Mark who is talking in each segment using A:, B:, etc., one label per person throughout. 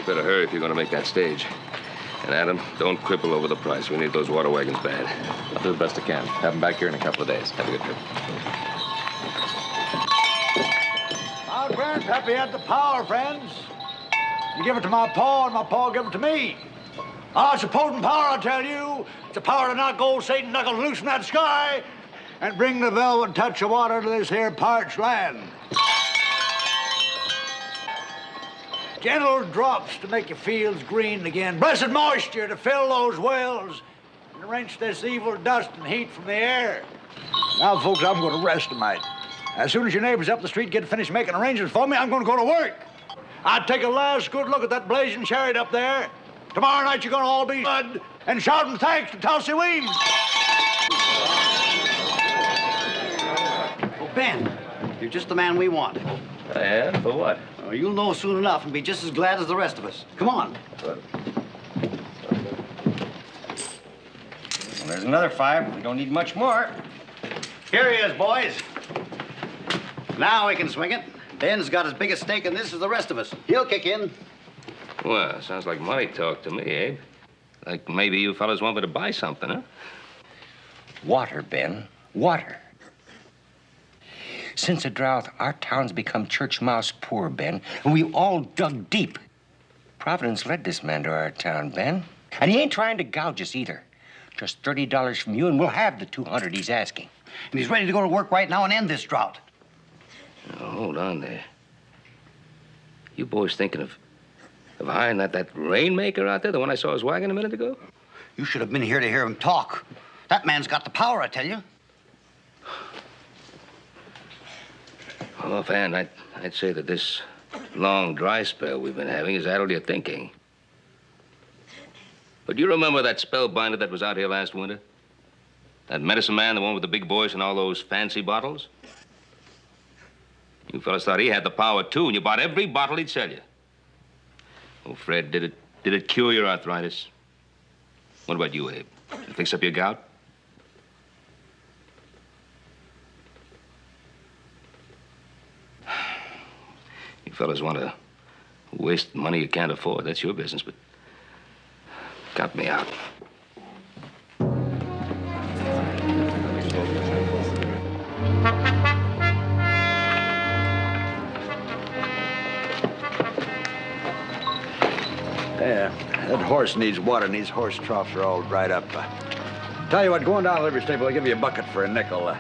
A: better hurry if you're going to make that stage. And Adam, don't cripple over the price. We need those water wagons bad.
B: I'll do the best I can. Have them back here in a couple of days. Have a good trip.
C: Our grandpappy had the power, friends. You give it to my paw, and my paw give it to me. Oh, it's a potent power, I tell you. It's a power to knock old Satan knuckles loose from that sky and bring the velvet touch of water to this here parched land. Gentle drops to make your fields green again. Blessed moisture to fill those wells and wrench this evil dust and heat from the air. Now, folks, I'm going to rest tonight. As soon as your neighbors up the street get finished making arrangements for me, I'm going to go to work. I'd take a last good look at that blazing chariot up there. Tomorrow night, you're going to all be blood and shouting thanks to Tulsi Weems.
D: Oh, Ben, you're just the man we want.
A: I am? For what?
D: Oh, you'll know soon enough and be just as glad as the rest of us. Come on.
A: What?
E: Well, there's another 5. We don't need much more.
D: Here he is, boys. Now we can swing it. Ben's got as big a stake in this as the rest of us. He'll kick in.
A: Well, sounds like money talk to me, Abe. Like maybe you fellas want me to buy something, huh?
E: Water, Ben. Water. Since the drought, our town's become church mouse poor, Ben, and we all dug deep. Providence led this man to our town, Ben. And he ain't trying to gouge us either. Just $30 from you, and we'll have the 200 he's asking.
D: And he's ready to go to work right now and end this drought.
A: Now, hold on there. You boys thinking of hiring that Rainmaker out there, the one I saw his wagon a minute ago?
D: You should have been here to hear him talk. That man's got the power, I tell you.
A: Well, offhand, I'd say that this long dry spell we've been having has addled your thinking. But you remember that spellbinder that was out here last winter? That medicine man, the one with the big voice and all those fancy bottles? You fellas thought he had the power, too, and you bought every bottle he'd sell you. Oh, Fred, did it cure your arthritis? What about you, Abe? Did it fix up your gout? You fellas want to waste money you can't afford. That's your business, but cut me out.
C: Yeah, that horse needs water, and these horse troughs are all dried up. Tell you what, go on down to the livery stable. I'll give you a bucket for a nickel.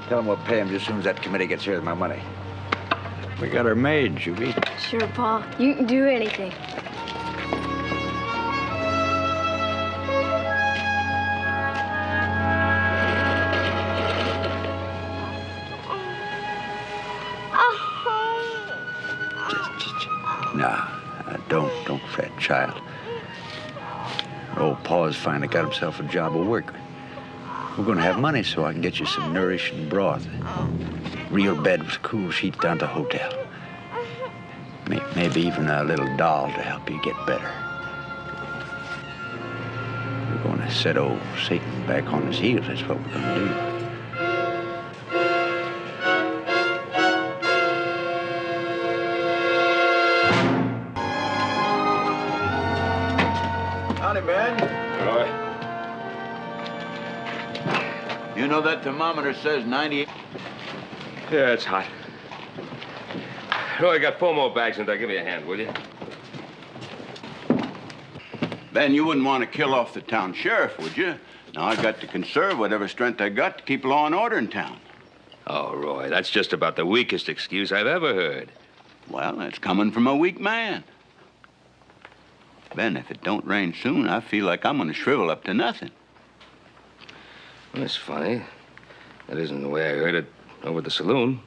C: Tell them we'll pay him just as soon as that committee gets here with my money. We got her made, Juby.
F: Sure, Pa. You can do anything.
C: Don't fret, child. Old Pa's finally got himself a job of work. We're going to have money so I can get you some nourishing broth. Real bed with cool sheets down at the hotel. Maybe even a little doll to help you get better. We're going to set old Satan back on his heels. That's what we're going to do.
G: Howdy, Ben.
A: Roy.
G: You know that thermometer says 98?
A: Yeah, it's hot. Roy, I got 4 more bags in there. Give me a hand, will you?
G: Ben, you wouldn't want to kill off the town sheriff, would you? Now, I've got to conserve whatever strength I got to keep law and order in town.
A: Oh, Roy, that's just about the weakest excuse I've ever heard.
G: Well, that's coming from a weak man. Ben, if it don't rain soon, I feel like I'm going to shrivel up to nothing.
A: Well, that's funny. That isn't the way I heard it over at the saloon.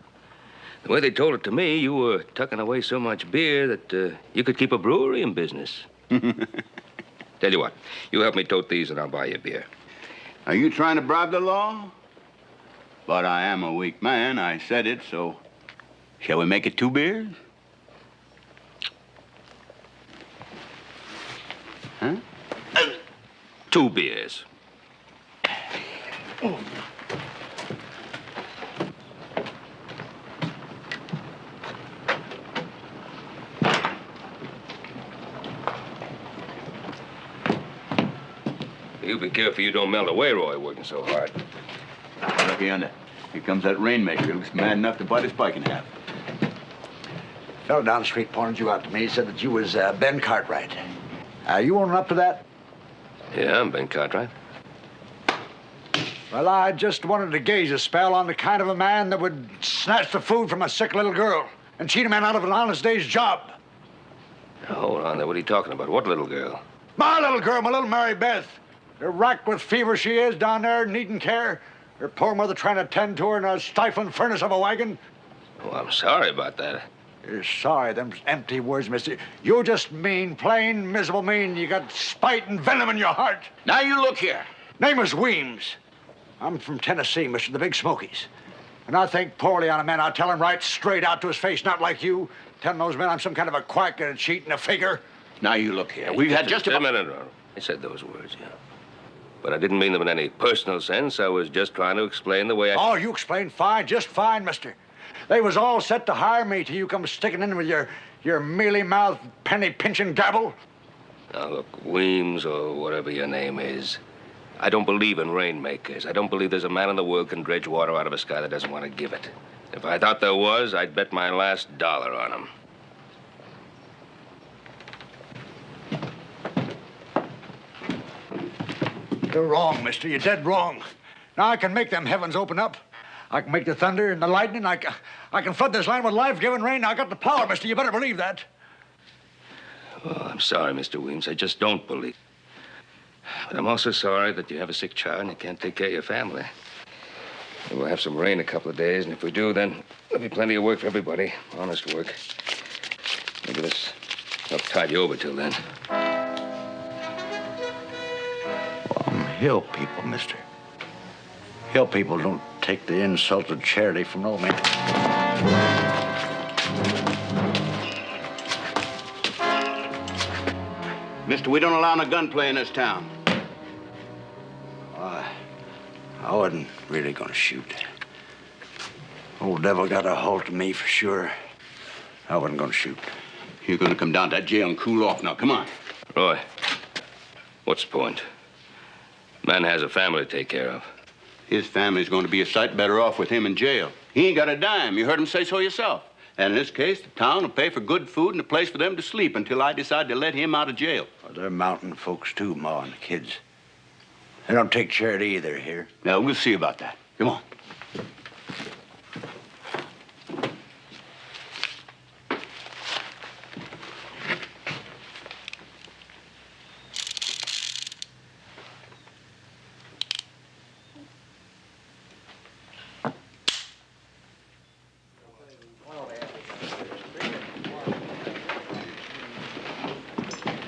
A: The way they told it to me, you were tucking away so much beer that you could keep a brewery in business. Tell you what, you help me tote these and I'll buy you a beer.
G: Are you trying to bribe the law? But I am a weak man. I said it, so shall we make it 2 beers? Huh?
A: 2 beers.
G: Oh.
A: You be careful you don't melt away, Roy, working so hard.
G: Look yonder. Here comes that Rainmaker. He looks mad enough to bite his bike in half.
C: Fellow down the street pointed you out to me. He said that you was Ben Cartwright. You owning up to that?
A: Yeah, I'm Ben Cartwright.
C: Well, I just wanted to gaze a spell on the kind of a man that would snatch the food from a sick little girl and cheat a man out of an honest day's job.
A: Now, hold on there. What are you talking about? What little girl?
C: My little girl, my little Mary Beth. Her racked with fever she is down there needing care. Her poor mother trying to tend to her in a stifling furnace of a wagon.
A: Oh, I'm sorry about that.
C: You're sorry, them's empty words, mister. You're just mean, plain, miserable mean. You got spite and venom in your heart.
G: Now you look here.
C: Name is Weems. I'm from Tennessee, mister, the Big Smokies. And I think poorly on a man. I tell him right straight out to his face, not like you. Telling those men I'm some kind of a quack and a cheat and a figure.
G: Now you look here. We've had just
A: a
G: about...
A: minute, Ronald. I said those words, yeah. But I didn't mean them in any personal sense. I was just trying to explain the way I...
C: Oh, you explained fine, just fine, mister. They was all set to hire me till you come sticking in with your mealy-mouthed, penny-pinching gabble.
A: Now, look, Weems, or whatever your name is, I don't believe in rainmakers. I don't believe there's a man in the world can dredge water out of a sky that doesn't want to give it. If I thought there was, I'd bet my last dollar on him.
C: You're wrong, mister. You're dead wrong. Now I can make them heavens open up. I can make the thunder and the lightning. I can flood this land with life-giving rain. I got the power, mister. You better believe that.
A: Oh, I'm sorry, Mr. Weems. I just don't believe. But I'm also sorry that you have a sick child and you can't take care of your family. And we'll have some rain a couple of days, and if we do, then there'll be plenty of work for everybody. Honest work. Maybe this will tide you over till then.
C: Hill people, mister. Hill people don't take the insult of charity from no man.
G: Mister, we don't allow no gunplay in this town.
C: I wasn't really gonna shoot. Old devil got a hold of me for sure. I wasn't gonna shoot.
G: You're gonna come down to that jail and cool off now. Come on.
A: Roy, what's the point? Man has a family to take care of.
G: His family's going to be a sight better off with him in jail. He ain't got a dime. You heard him say so yourself. And in this case, the town will pay for good food and a place for them to sleep until I decide to let him out of jail.
C: Well, they're mountain folks, too, Ma and the kids. They don't take charity either here.
G: Now, we'll see about that. Come on.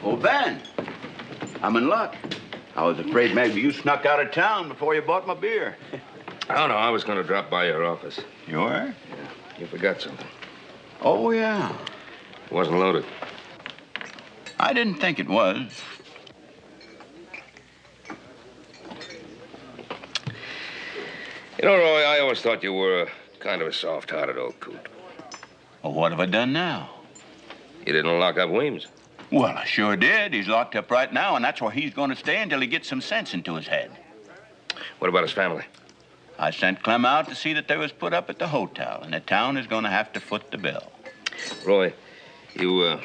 G: Oh, Ben, I'm in luck. I was afraid maybe you snuck out of town before you bought my beer.
A: Oh, no, I was going to drop by your office.
G: You were?
A: Yeah, you forgot something.
G: Oh, yeah.
A: It wasn't loaded.
G: I didn't think it was.
A: You know, Roy, I always thought you were kind of a soft-hearted old coot.
G: Well, what have I done now?
A: You didn't lock up Weems.
G: Well, I sure did. He's locked up right now, and that's where he's going to stay until he gets some sense into his head.
A: What about his family?
G: I sent Clem out to see that they was put up at the hotel, and the town is going to have to foot the bill.
A: Roy, you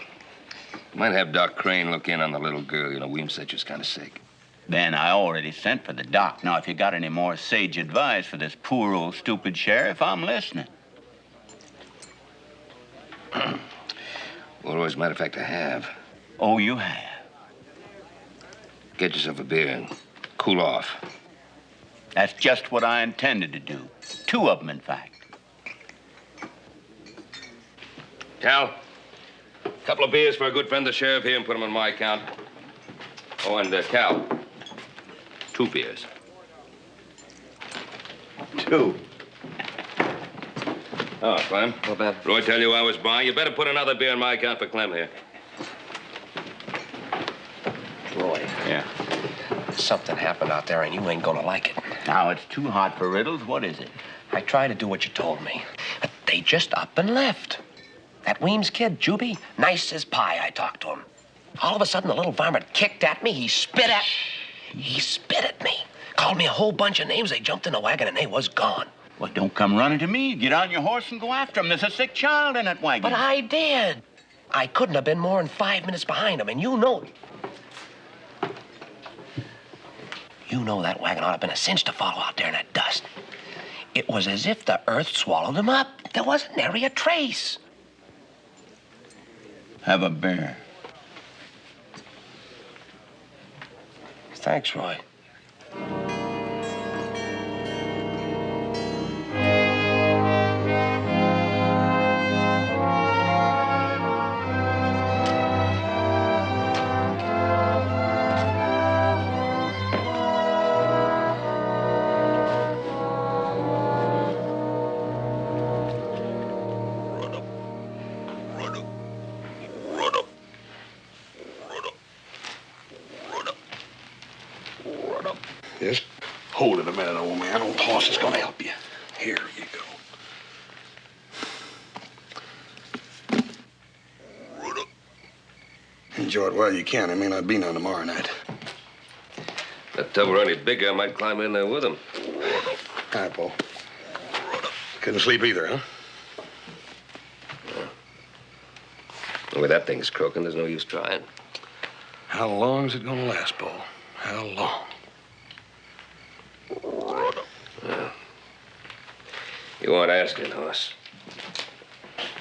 A: might have Doc Crane look in on the little girl. You know, Weems said she was kind of sick.
G: Ben, I already sent for the doc. Now, if you got any more sage advice for this poor old stupid sheriff, I'm listening.
A: Well, as a matter of fact, I have.
G: Oh, you have?
A: Get yourself a beer and cool off.
G: That's just what I intended to do. 2 of them, in fact.
A: Cal, a couple of beers for a good friend, the sheriff here, and put them on my account. Oh, and Cal, 2 beers.
G: 2.
A: Oh, Clem.
E: Well, Beth.
A: Roy tell you I was buying. You better put another beer on my account for Clem here.
E: Roy,
G: Yeah.
E: something happened out there and you ain't gonna like it.
G: Now, it's too hot for riddles. What is it?
E: I tried to do what you told me, but they just up and left. That Weems kid, Juby, nice as pie, I talked to him. All of a sudden, the little varmint kicked at me. He spit at...
H: He spit at me. Called me a whole bunch of names. They jumped in the wagon and they was gone.
G: Well, don't come running to me. Get on your horse and go after him. There's a sick child in that wagon.
H: But I did. I couldn't have been more than 5 minutes behind him, and you know it. You know that wagon ought to have been a cinch to follow out there in that dust. It was as if the earth swallowed him up. There wasn't nary a trace.
G: Have a beer.
H: Thanks, Roy.
I: Just hold it a minute, old man. Old horse is gonna help you. Here you go. Enjoy it while you can. There may not be none tomorrow night.
A: If that tub were any bigger, I might climb in there with him.
I: Hi, Paul. Couldn't sleep either, huh?
A: The way that thing's croaking, there's no use trying.
I: How long is it gonna last, Paul? How long?
A: Well, you aren't asking, Hoss.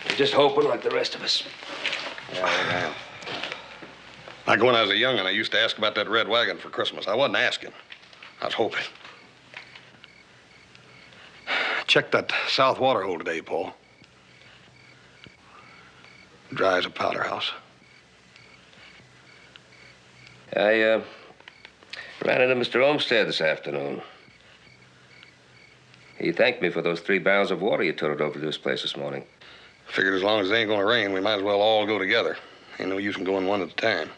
A: You're just hoping like the rest of us.
I: Yeah. Like when I was a young'un, I used to ask about that red wagon for Christmas. I wasn't asking. I was hoping. Check that south water hole today, Paul. Dry as a powder house.
A: I ran into Mr. Olmsted this afternoon. He thanked me for those 3 barrels of water you toted over to his place this morning.
I: Figured as long as it ain't gonna rain, we might as well all go together. Ain't no use in going one at a time.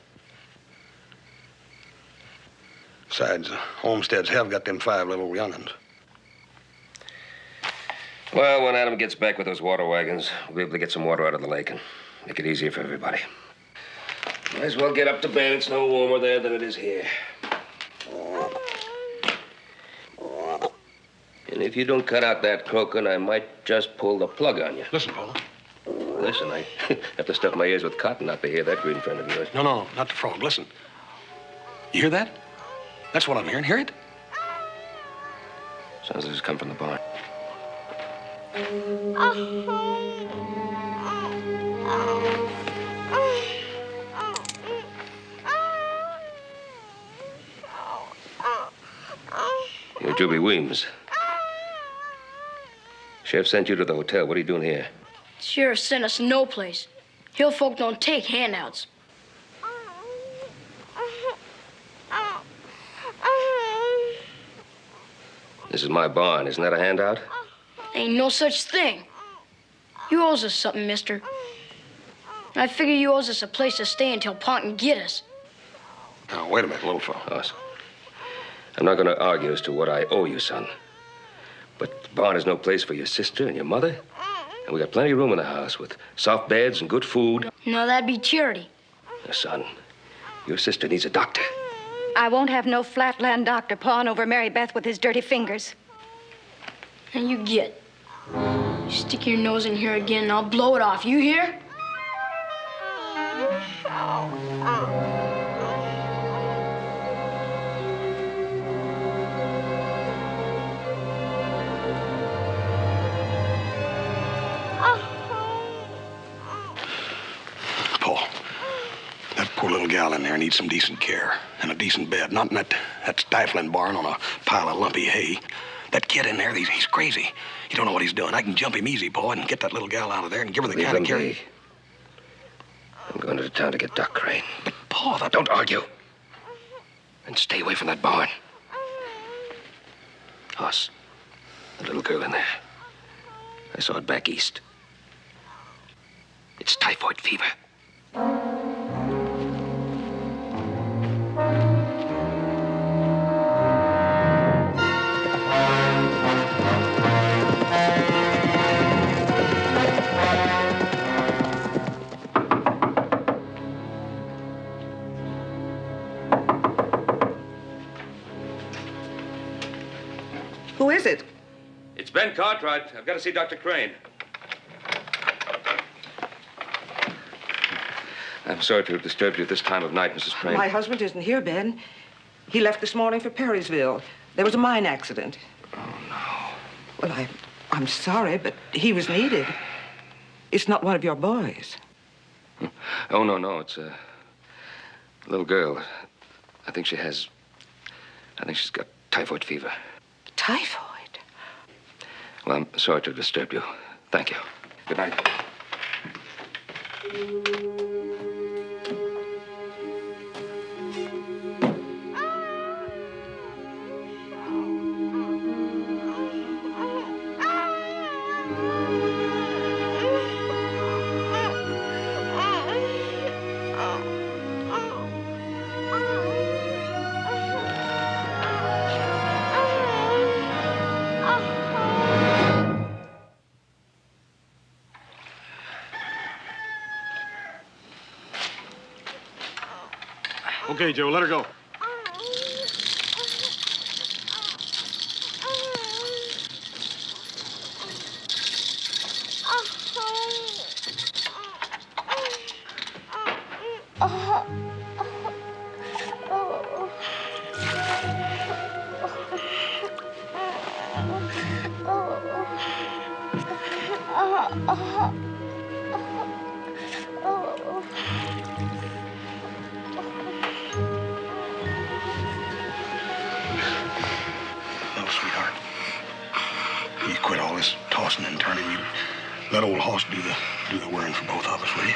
I: Besides, homesteads have got them 5 little young'uns.
A: Well, when Adam gets back with those water wagons, we'll be able to get some water out of the lake and make it easier for everybody. Might as well get up to bed. It's no warmer there than it is here. And if you don't cut out that croaking, I might just pull the plug on you.
I: Listen, Paul.
A: Listen, I have to stuff my ears with cotton not to hear that green friend of yours.
I: No, not the frog. Listen. You hear that? That's what I'm hearing. Hear it?
A: Sounds like it's come from the barn. You're Juby Weems. Sheriff sent you to the hotel. What are you doing here?
F: Sheriff sent us no place. Hill folk don't take handouts.
A: This is my barn. Isn't that a handout?
F: Ain't no such thing. You owes us something, mister. I figure you owes us a place to stay until Pa can get us.
I: Now, wait a minute, little fellow.
A: Hoss, I'm not going to argue as to what I owe you, son. But the barn is no place for your sister and your mother. And we got plenty of room in the house with soft beds and good food.
F: No, that'd be charity.
A: Now, son, your sister needs a doctor.
J: I won't have no flatland doctor pawing over Mary Beth with his dirty fingers.
F: And you get. You stick your nose in here again and I'll blow it off. You hear?
I: Paul, that poor little gal in there needs some decent care and a decent bed. Not in that stifling barn on a pile of lumpy hay. That kid in there, he's crazy. You don't know what he's doing. I can jump him easy, Paul, and get that little gal out of there and give her the kind of care.
A: I'm going to the town to get Doc Crane.
I: But, Paul,
A: Don't argue. And stay away from that barn. Hoss, the little girl in there. I saw it back east. It's typhoid fever.
K: Who is it?
A: It's Ben Cartwright. I've got to see Dr. Crane. I'm sorry to have disturbed you at this time of night, Mrs. Crane.
K: My husband isn't here, Ben. He left this morning for Perrysville. There was a mine accident.
A: Oh, no.
K: Well, I'm sorry, but he was needed. It's not one of your boys.
A: Oh, no. It's a little girl. I think she's got typhoid fever.
K: Typhoid?
A: Well, I'm sorry to disturb you. Thank you. Good night.
L: Okay, Joe, let her go.
I: Let old Hoss do the worrying for both of us, will you?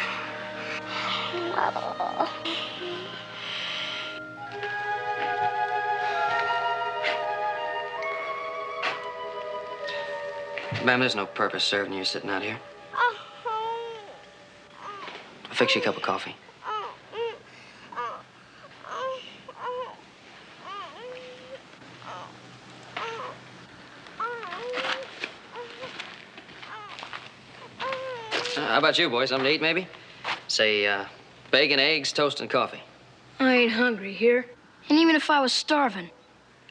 M: Ma'am, there's no purpose serving you sitting out here. I'll fix you a cup of coffee. How about you, boys? Something to eat, maybe? Say, bacon, eggs, toast, and coffee.
F: I ain't hungry here. And even if I was starving,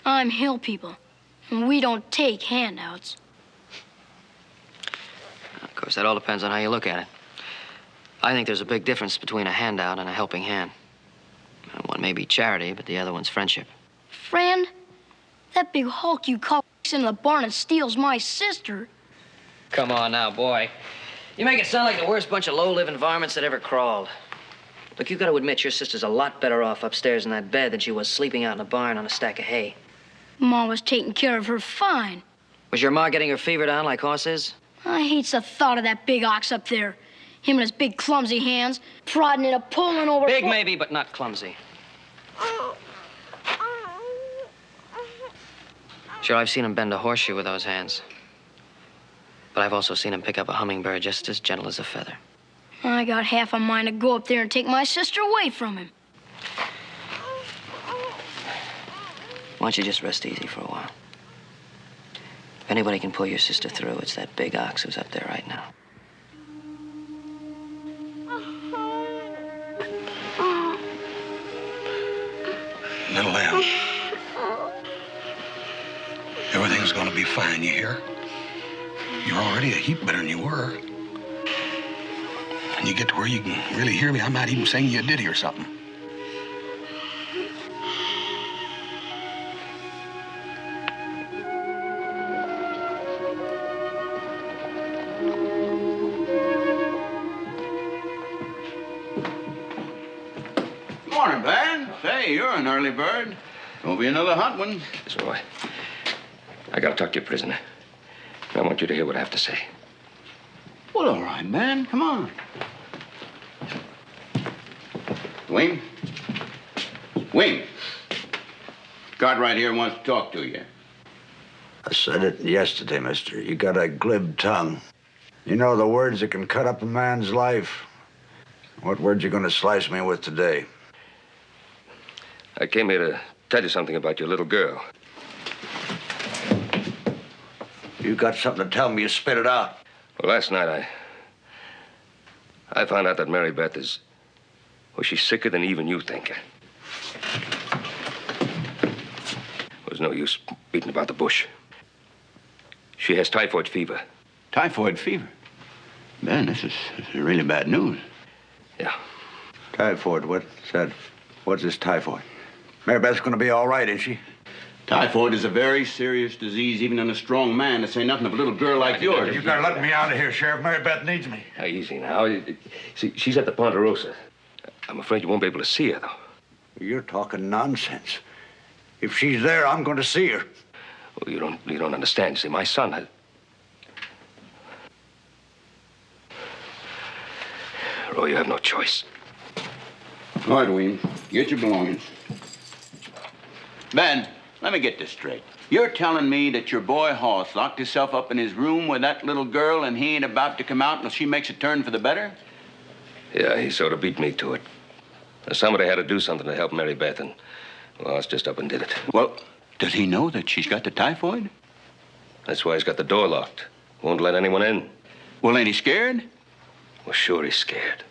F: I'm hill people, and we don't take handouts.
M: Of course, that all depends on how you look at it. I think there's a big difference between a handout and a helping hand. One may be charity, but the other one's friendship.
F: Friend, that big hulk you call into the barn and steals my sister.
M: Come on now, boy. You make it sound like the worst bunch of low-living varmints that ever crawled. Look, you got to admit your sister's a lot better off upstairs in that bed than she was sleeping out in a barn on a stack of hay.
F: Ma was taking care of her fine.
M: Was your ma getting her fever down like Hoss is?
F: I hates the thought of that big ox up there. Him and his big clumsy hands, prodding it up, pulling over...
M: Big maybe, but not clumsy. Sure, I've seen him bend a horseshoe with those hands. But I've also seen him pick up a hummingbird just as gentle as a feather.
F: I got half a mind to go up there and take my sister away from him.
M: Why don't you just rest easy for a while? If anybody can pull your sister through, it's that big ox who's up there right now.
I: Little lamb. Everything's gonna be fine, you hear? You're already a heap better than you were. And you get to where you can really hear me, I might even sing you a ditty or something.
G: Morning, Ben. Say, you're an early bird. Gonna be another hot one.
A: Yes, boy. I gotta talk to you, prisoner. I want you to hear what I have to say.
G: Well, all right, man. Come on. Wing? Wing. Cartwright here wants to talk to you.
C: I said it yesterday, mister. You got a glib tongue. You know the words that can cut up a man's life. What words you gonna slice me with today?
A: I came here to tell you something about your little girl.
C: You got something to tell me, you spit it out.
A: Well, last night, I found out that Mary Beth is... Well, she's sicker than even you think her. There's no use beating about the bush. She has typhoid fever.
G: Typhoid fever? Man, this is really bad news.
A: Yeah.
C: Typhoid, what's that? What's this typhoid? Mary Beth's gonna be all right, is she?
G: Typhoid is a very serious disease, even in a strong man, to say nothing of a little girl like yours.
C: You better let me out of here, Sheriff. Mary Beth needs me.
A: Now, easy now. See, she's at the Ponderosa. I'm afraid you won't be able to see her, though.
C: You're talking nonsense. If she's there, I'm going to see her.
A: Well, you don't understand. See, my son has... Roy, you have no choice.
G: All right, William. Get your belongings. Ben, let me get this straight. You're telling me that your boy Hoss locked himself up in his room with that little girl and he ain't about to come out until she makes a turn for the better?
A: Yeah, he sort of beat me to it. Somebody had to do something to help Mary Beth, and well, Hoss just up and did it.
G: Well, does he know that she's got the typhoid?
A: That's why he's got the door locked. Won't let anyone in.
G: Well, ain't he scared?
A: Well, sure he's scared.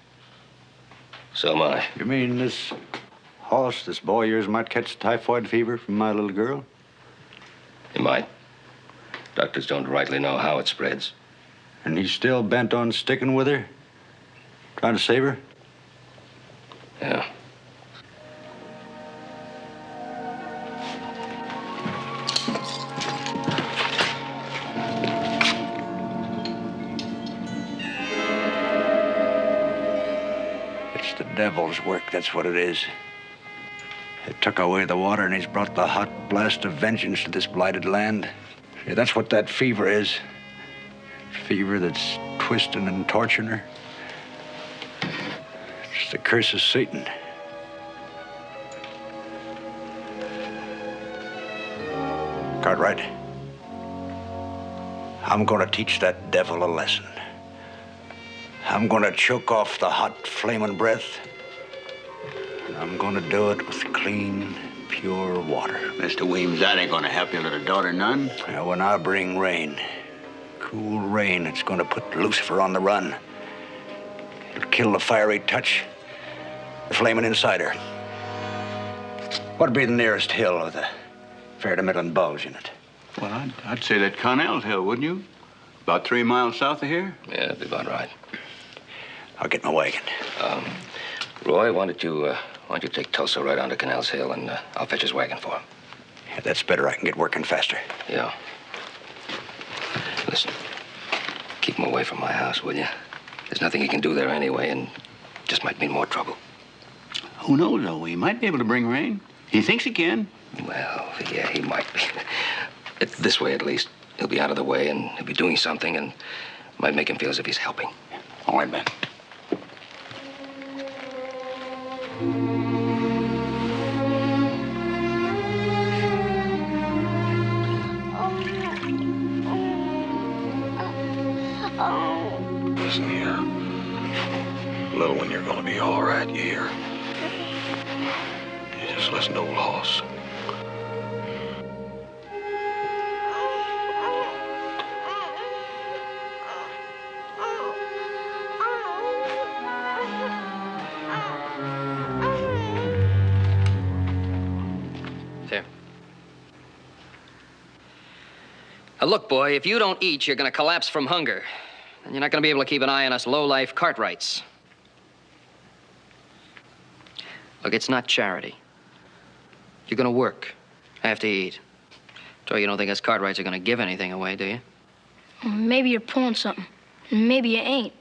A: So am I.
C: You mean this Hoss, this boy of yours, might catch typhoid fever from my little girl?
A: He might. Doctors don't rightly know how it spreads.
C: And he's still bent on sticking with her? Trying to save her?
A: Yeah.
C: It's the devil's work, that's what it is. It took away the water and he's brought the hot blast of vengeance to this blighted land. Yeah, that's what that fever is. Fever that's twisting and torturing her. It's the curse of Satan. Cartwright, I'm gonna teach that devil a lesson. I'm gonna choke off the hot, flaming breath. And I'm gonna do it with clean, pure water.
G: Mr. Weems, that ain't gonna help your little daughter none.
C: Now, when I bring rain, cool rain, it's gonna put Lucifer on the run. It'll kill the fiery touch, the flaming insider. What'd be the nearest hill with a fair to middling bulge in it?
G: Well, I'd say that Connell's Hill, wouldn't you? About 3 miles south of here?
A: Yeah, that'd be about right.
C: I'll get my wagon.
A: Roy, why don't you take Tulsa right on to Canals Hill, and I'll fetch his wagon for him.
C: Yeah, that's better. I can get working faster.
A: Yeah. Listen, keep him away from my house, will you? There's nothing he can do there anyway, and just might mean more trouble.
G: Who knows, though? He might be able to bring rain. He thinks he can.
A: Well, yeah, he might be. This way, at least. He'll be out of the way, and he'll be doing something, and might make him feel as if he's helping.
G: All right, Ben.
I: Listen here. Little one, you're gonna be all right, you hear? You just listen to old Hoss.
M: There. Now, look, boy, if you don't eat, you're gonna collapse from hunger. And you're not gonna be able to keep an eye on us low-life Cartwrights. Look, it's not charity. You're gonna work after you eat. So you don't think us Cartwrights are gonna give anything away, do you?
F: Well, maybe you're pulling something, and maybe you ain't.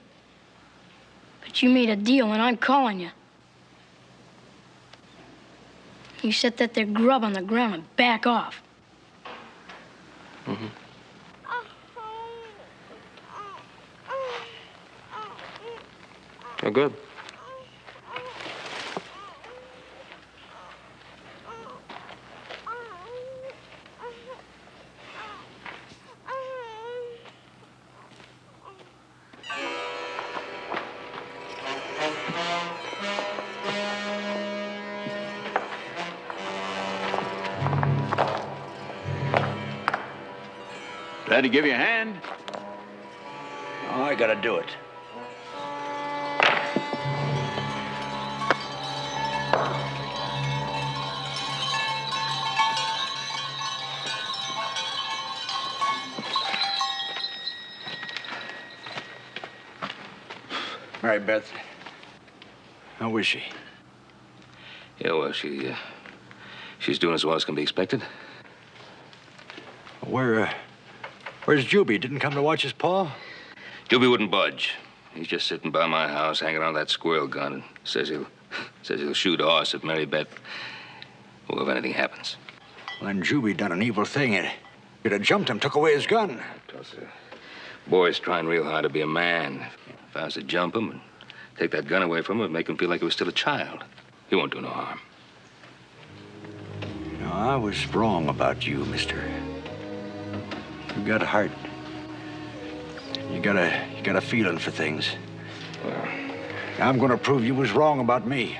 F: But you made a deal, and I'm calling you. You set that there grub on the ground and back off.
M: Mm-hmm. Oh, good.
G: Glad to give you a hand.
C: Oh, I gotta do it. Mary Beth, how is she?
A: Yeah, well, she's doing as well as can be expected.
C: Where's Juby? Didn't come to watch his paw?
A: Juby wouldn't budge. He's just sitting by my house, hanging on that squirrel gun, and says he'll shoot a horse if Mary Beth, well, if anything happens.
C: Well, then Juby done an evil thing. You'd have jumped him, took away his gun.
A: Boy's trying real hard to be a man. If I was to jump him and take that gun away from him, it'd make him feel like he was still a child. He won't do no harm.
C: No, I was wrong about you, mister. You got a heart. You got a feeling for things.
A: Well,
C: I'm gonna prove you was wrong about me.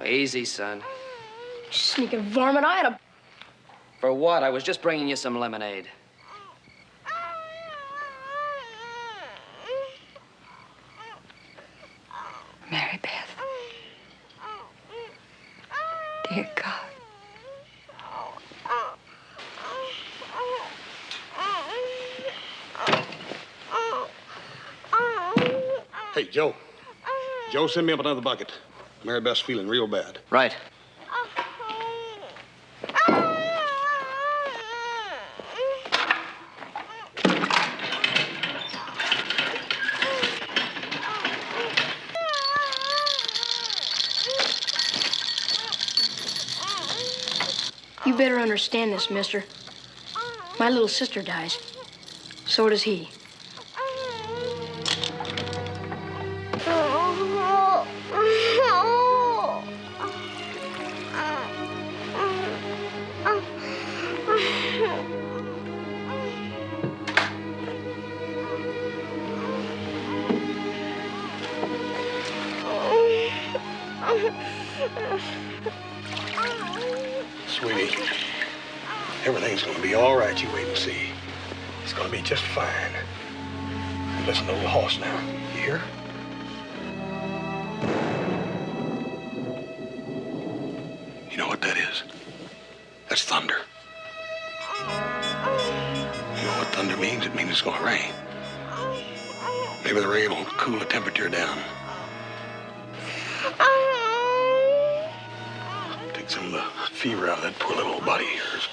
M: Easy, son.
F: Sneaking varmint, I had a...
M: For what? I was just bringing you some lemonade.
J: Mary Beth. Dear God.
I: Hey, Joe. Joe, send me up another bucket. Mary Beth's feeling real bad.
M: Right.
F: You better understand this, mister. My little sister dies. So does he.
I: Sweetie, everything's gonna be all right. You wait and see. It's gonna be just fine. And listen to the little horse now. You hear? You know what that is? That's thunder. You know what thunder means? It means it's gonna rain. Maybe the rain will cool the temperature down. Take some of the fever out of that poor little old body of yours.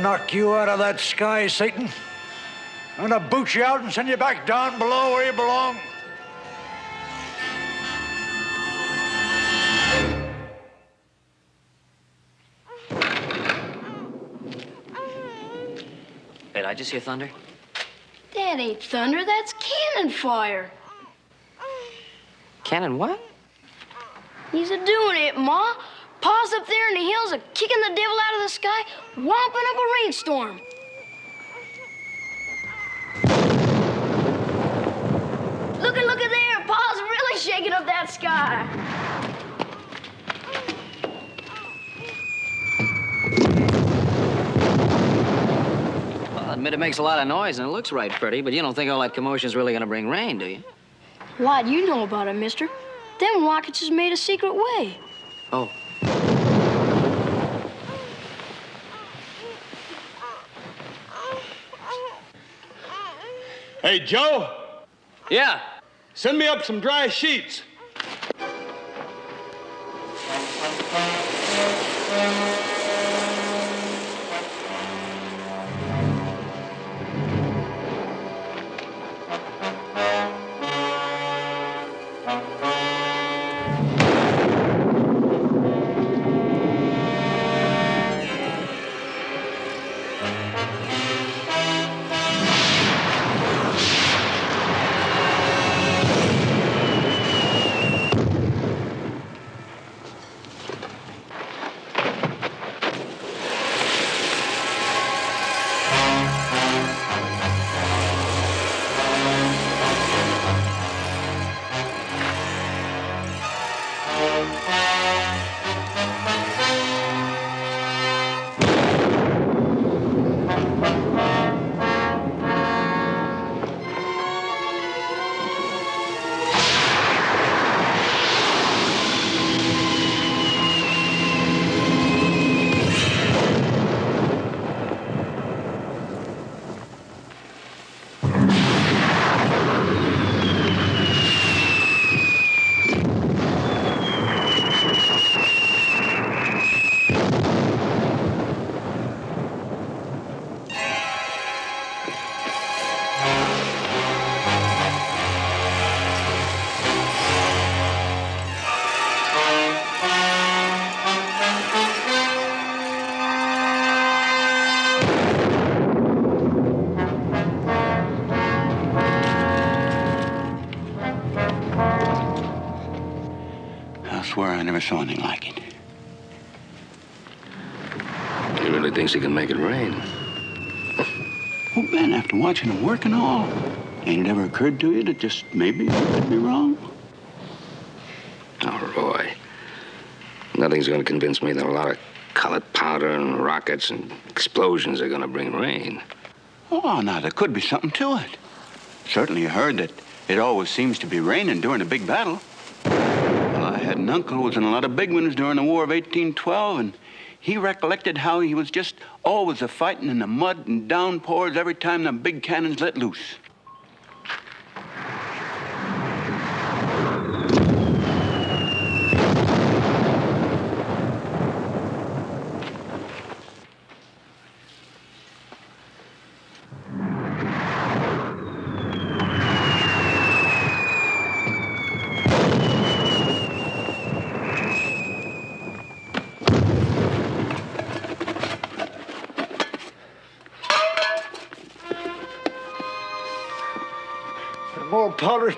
C: Knock you out of that sky, Satan. I'm gonna boot you out and send you back down below where you belong.
M: Hey, did I just hear thunder?
F: That ain't thunder, that's cannon fire.
M: Cannon what?
F: He's a-doing it, Ma. Pa's up there in the hills kicking the devil out of the sky, whomping up a rainstorm. Look at there. Pa's really shaking up that sky.
M: Well, I'll admit it makes a lot of noise and it looks right pretty, but you don't think all that commotion's really gonna bring rain, do you?
F: Why do you know about it, mister? Them rockets is made a secret way.
M: Oh.
L: Hey, Joe?
M: Yeah?
L: Send me up some dry sheets.
G: I swear I never saw anything like it.
A: He really thinks he can make it rain.
G: Well, Ben, after watching him work and all, ain't it ever occurred to you that just maybe you could be wrong?
A: Oh, Roy. Nothing's going to convince me that a lot of colored powder and rockets and explosions are going to bring rain.
G: Oh, now, there could be something to it. Certainly you heard that it always seems to be raining during a big battle. Well, I had an uncle who was in a lot of big ones during the War of 1812, and he recollected how he was just always a-fighting in the mud and downpours every time the big cannons let loose.
C: More powder.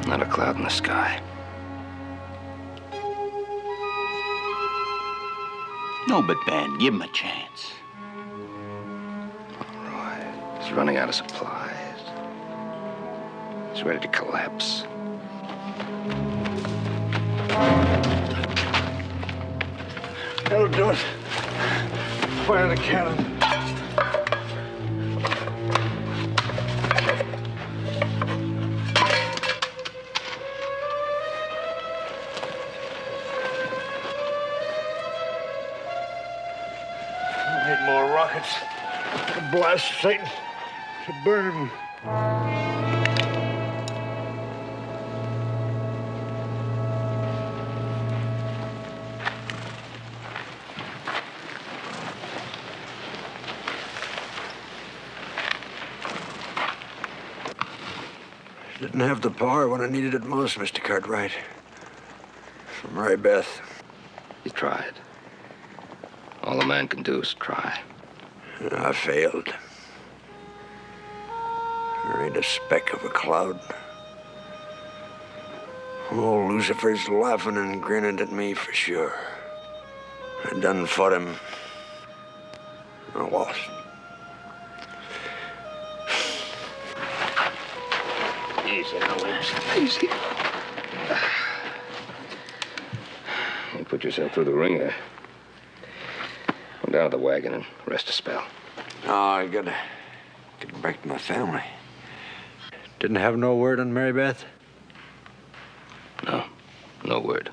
A: Not a cloud in the sky.
G: No, but Ben, give him a chance.
A: Roy, he's running out of supplies. He's ready to collapse.
C: That'll do it. Fire the cannon. I need more rockets. To blast Satan. To burn him. Didn't have the power when I needed it most, Mr. Cartwright. From Mary Beth.
A: He tried. All a man can do is try.
C: I failed. There ain't a speck of a cloud. Oh, Lucifer's laughing and grinning at me for sure. I done fought him. I lost.
A: Easy now, Williams. Easy. put yourself through the ringer. Come down to the wagon and rest a spell.
C: No, I gotta get back to my family. Didn't have no word on Mary Beth?
A: No, no word.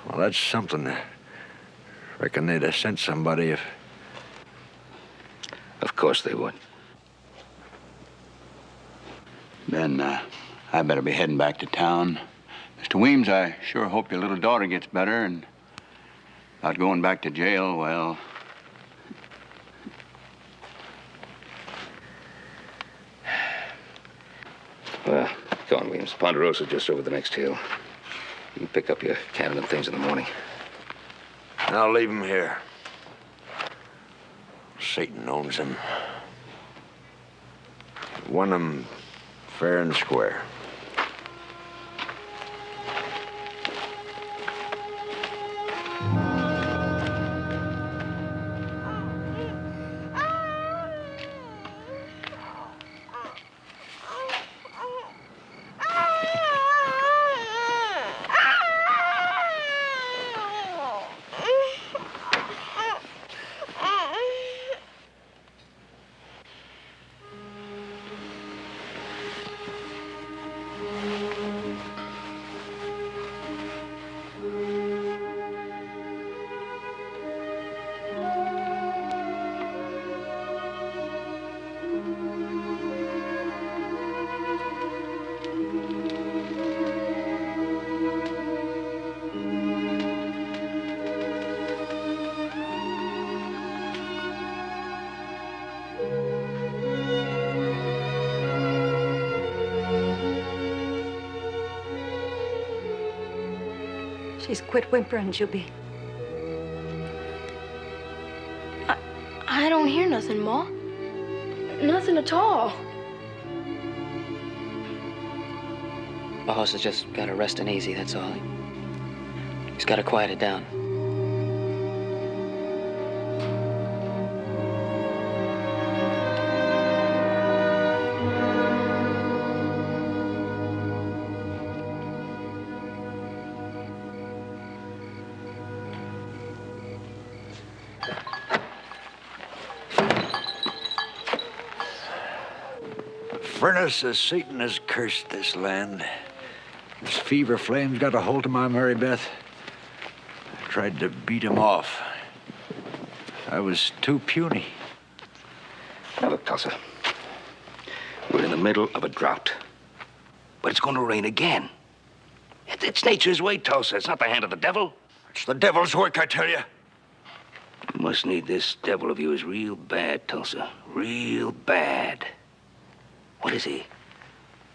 C: Well, that's something. Reckon they'd have sent somebody if...
A: Of course they would.
G: Ben, I better be heading back to town. Mr. Weems, I sure hope your little daughter gets better, and about going back to jail, well...
A: Well, go on, Weems. Ponderosa's just over the next hill. You can pick up your cannon and things in the morning.
C: I'll leave him here. Satan owns him. Won him fair and square.
J: She's quit whimpering, she'll be.
F: I don't hear nothing, Ma. Nothing at all.
M: The horse has just got to rest and easy, that's all. He's got to quiet it down.
C: Furnace as Satan has cursed this land. His fever flames got a hold of my Mary Beth. I tried to beat him off. I was too puny.
A: Now look, Tulsa. We're in the middle of a drought. But it's going to rain again. It's nature's way, Tulsa. It's not the hand of the devil.
C: It's the devil's work, I tell you.
A: You must need this devil of yours real bad, Tulsa. Real bad. What is he?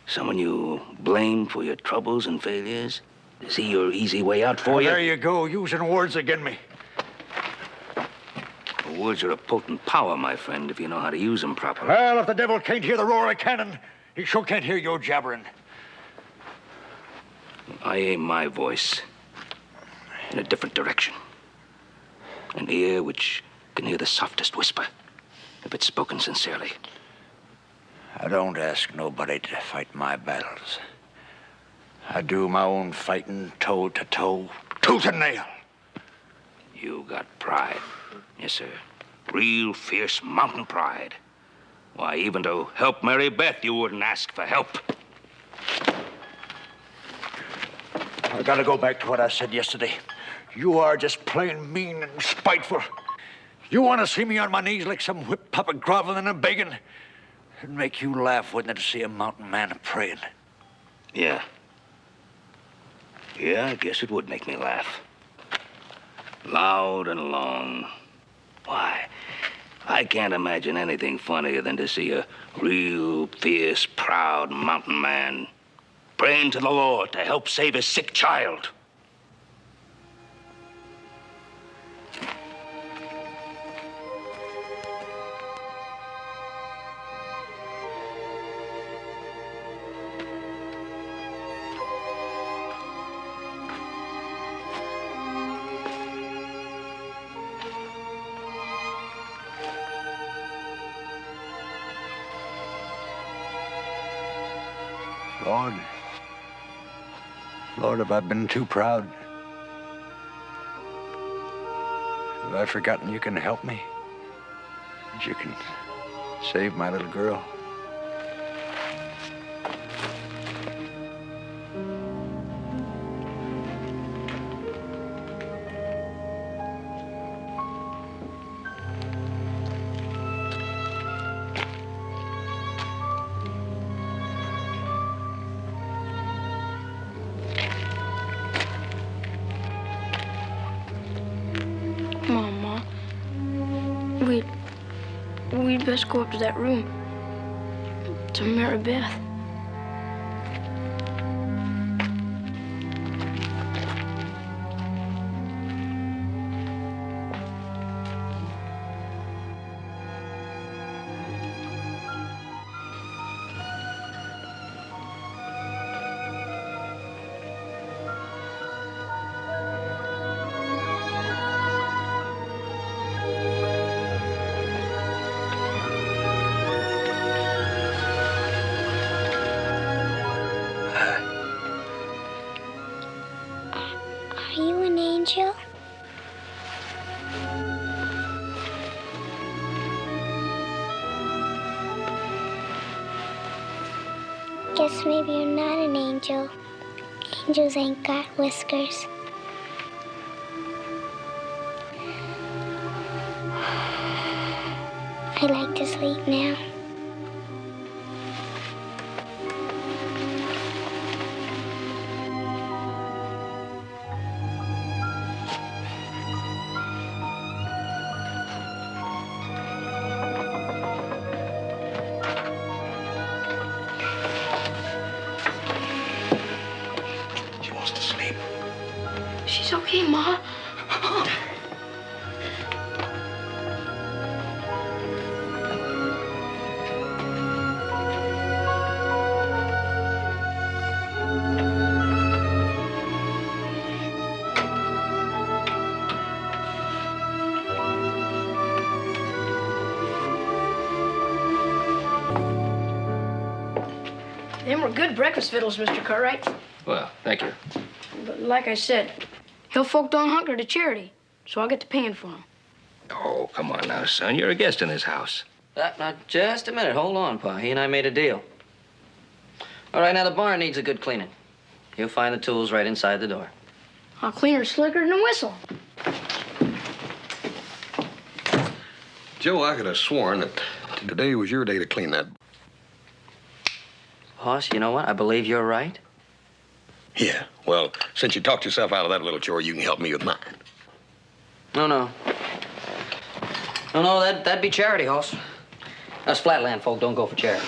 A: Someone you blame for your troubles and failures? Is he your easy way out for you?
C: There you go, using words against me.
A: Words are a potent power, my friend, if you know how to use them properly.
C: Well, if the devil can't hear the roar of cannon, he sure can't hear your jabbering.
A: I aim my voice in a different direction. An ear which can hear the softest whisper, if it's spoken sincerely.
C: I don't ask nobody to fight my battles. I do my own fighting toe to toe, tooth and nail.
A: You got pride. Yes, sir. Real fierce mountain pride. Why, even to help Mary Beth, you wouldn't ask for help.
C: I gotta go back to what I said yesterday. You are just plain mean and spiteful. You want to see me on my knees like some whip puppet groveling and begging? It'd make you laugh, wouldn't it, to see a mountain man praying?
A: Yeah. Yeah, I guess it would make me laugh. Loud and long. Why, I can't imagine anything funnier than to see a real fierce, proud mountain man praying to the Lord to help save his sick child.
C: Lord, have I been too proud? Have I forgotten you can help me? That you can save my little girl?
F: We'd best go up to that room to Mary Beth.
N: Guess maybe you're not an angel. Angels ain't got whiskers. I like to sleep now.
F: She's okay, Ma. Them were good breakfast victuals, Mr. Cartwright.
A: Well, thank you.
F: But like I said, hill folk don't hunker to charity, so I'll get to paying for them.
A: Oh, come on now, son. You're a guest in this house.
M: Now, just a minute. Hold on, Pa. He and I made a deal. All right, now the barn needs a good cleaning. You'll find the tools right inside the door.
F: I'll clean her slicker than a whistle.
I: Joe, I could have sworn that today was your day to clean that.
M: Boss, you know what? I believe you're right.
I: Yeah, well, since you talked yourself out of that little chore, you can help me with mine.
M: No, that'd be charity, Hoss. Us flatland folk don't go for charity.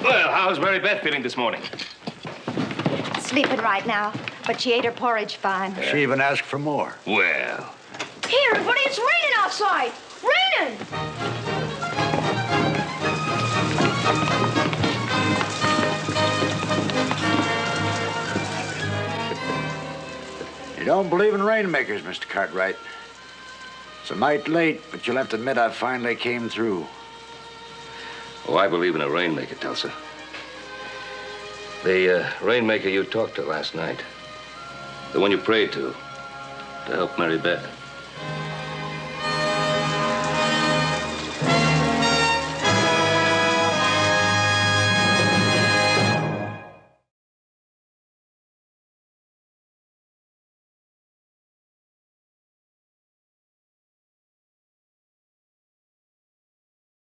A: Well, how's Mary Beth feeling this morning?
J: Sleeping right now, but she ate her porridge fine.
C: She even asked for more.
A: Well.
F: Hey, everybody, it's raining outside. Raining!
C: You don't believe in rainmakers, Mr. Cartwright. It's a mite late, but you'll have to admit I finally came through.
A: Oh, I believe in a rainmaker, Tulsa. The rainmaker you talked to last night. The one you prayed to help Mary Beth.